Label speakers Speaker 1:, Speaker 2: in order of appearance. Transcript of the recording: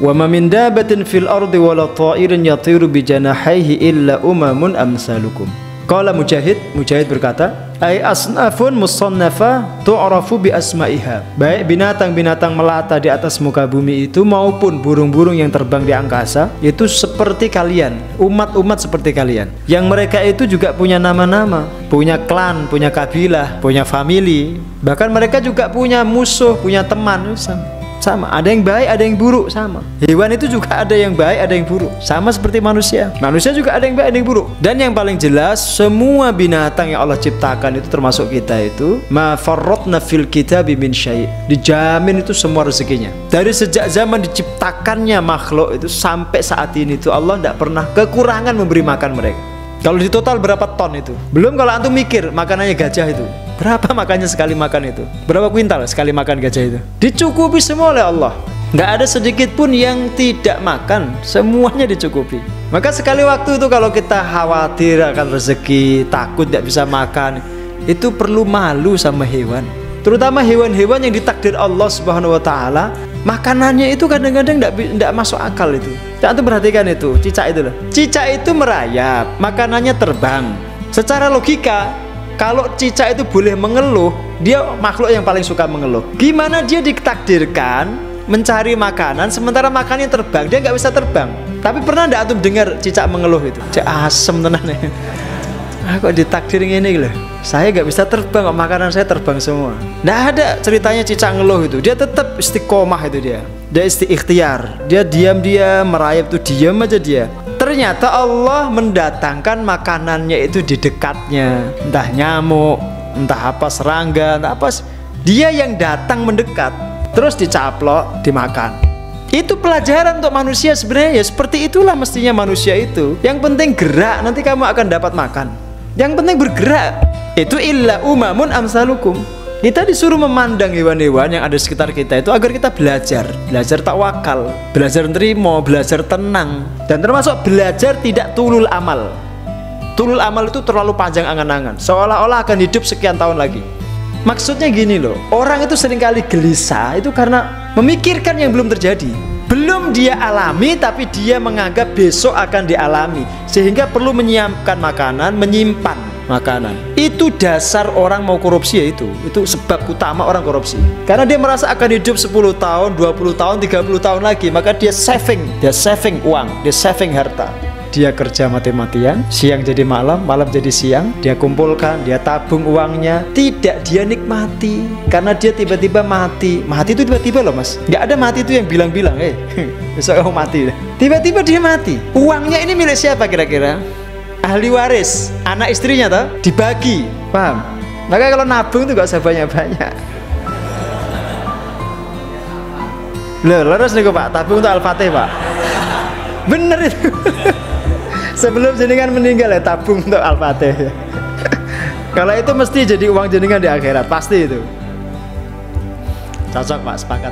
Speaker 1: Wa ma min dabatin fil ardi wala ta'irin yatiru bi janahihi illa umamun amsalukum. Qala Mujahid berkata, ai asnafun musannafa tu'rafu bi asma'iha. Baik binatang-binatang melata di atas muka bumi itu maupun burung-burung yang terbang di angkasa itu seperti kalian, umat-umat seperti kalian. Yang mereka itu juga punya nama-nama, punya klan, punya kabilah, punya family. Bahkan mereka juga punya musuh, punya teman. Sama, ada yang baik, ada yang buruk, sama. Hewan itu juga ada yang baik, ada yang buruk, sama seperti manusia. Manusia juga ada yang baik, ada yang buruk. Dan yang paling jelas, semua binatang yang Allah ciptakan itu termasuk kita itu, ma farratna fil kitabi min syai'. Dijamin itu semua rezekinya. Dari sejak zaman diciptakannya makhluk itu sampai saat ini itu Allah tidak pernah kekurangan memberi makan mereka. Kalau di total berapa ton itu? Belum kalau antum mikir makanannya gajah itu. Berapa makannya sekali makan itu? Berapa kuintal sekali makan gajah itu? Dicukupi semua oleh Allah. Nggak ada sedikit pun yang tidak makan. Semuanya dicukupi. Maka sekali waktu itu kalau kita khawatir akan rezeki, takut tidak bisa makan, itu perlu malu sama hewan. Terutama hewan-hewan yang ditakdir Allah Subhanahu wa Ta'ala, makanannya itu kadang-kadang tidak masuk akal itu. Antum perhatikan itu, cicak itu loh. Cicak itu merayap, makanannya terbang. Secara logika, kalau cicak itu boleh mengeluh, dia makhluk yang paling suka mengeluh. Gimana dia ditakdirkan mencari makanan, sementara makanannya terbang, dia nggak bisa terbang. Tapi pernah nggak antum dengar cicak mengeluh itu? Cek asem tenan ya. Kok ditakdirin ini loh, saya nggak bisa terbang, kok makanan saya terbang semua. Nggak ada ceritanya cicak ngeluh itu. Dia tetap istiqomah itu dia ikhtiar, dia diam merayap tuh diam aja dia. Ternyata Allah mendatangkan makanannya itu di dekatnya, entah nyamuk, entah apa serangga, entah apa. Dia yang datang mendekat, terus dicaplok, dimakan. Itu pelajaran untuk manusia sebenarnya. Ya seperti itulah mestinya manusia itu. Yang penting gerak, nanti kamu akan dapat makan. Yang penting bergerak. Itu illa umamun amsalukum. Kita disuruh memandang hewan-hewan yang ada di sekitar kita itu agar kita belajar tawakal, belajar nerimo, belajar tenang, dan termasuk belajar tidak tulul amal. Tulul amal itu terlalu panjang angan-angan, seolah-olah akan hidup sekian tahun lagi. Maksudnya gini loh, orang itu seringkali gelisah itu karena memikirkan yang belum terjadi. Belum dia alami tapi dia menganggap besok akan dialami, sehingga perlu menyiapkan makanan, menyimpan makanan. Itu dasar orang mau korupsi ya itu sebab utama orang korupsi. Karena dia merasa akan hidup 10 tahun, 20 tahun, 30 tahun lagi, maka dia saving uang, dia saving harta. Dia kerja mati-matian, siang jadi malam, malam jadi siang, dia kumpulkan, dia tabung uangnya, tidak dia nikmati. Karena dia tiba-tiba mati. Mati itu tiba-tiba loh mas, nggak ada mati itu yang bilang-bilang besok kamu mati. Tiba-tiba dia mati. Uangnya ini milik siapa kira-kira? Ahli waris, anak istrinya toh, dibagi, paham? Maka kalau nabung tuh gak usah banyak-banyak. Loh, lurus nih Pak, tabung untuk Al-Fatih Pak. Bener itu. Sebelum jenengan meninggal ya tabung untuk Al-Fatih. Kalau itu mesti jadi uang jenengan di akhirat, pasti itu. Cocok Pak, sepakat.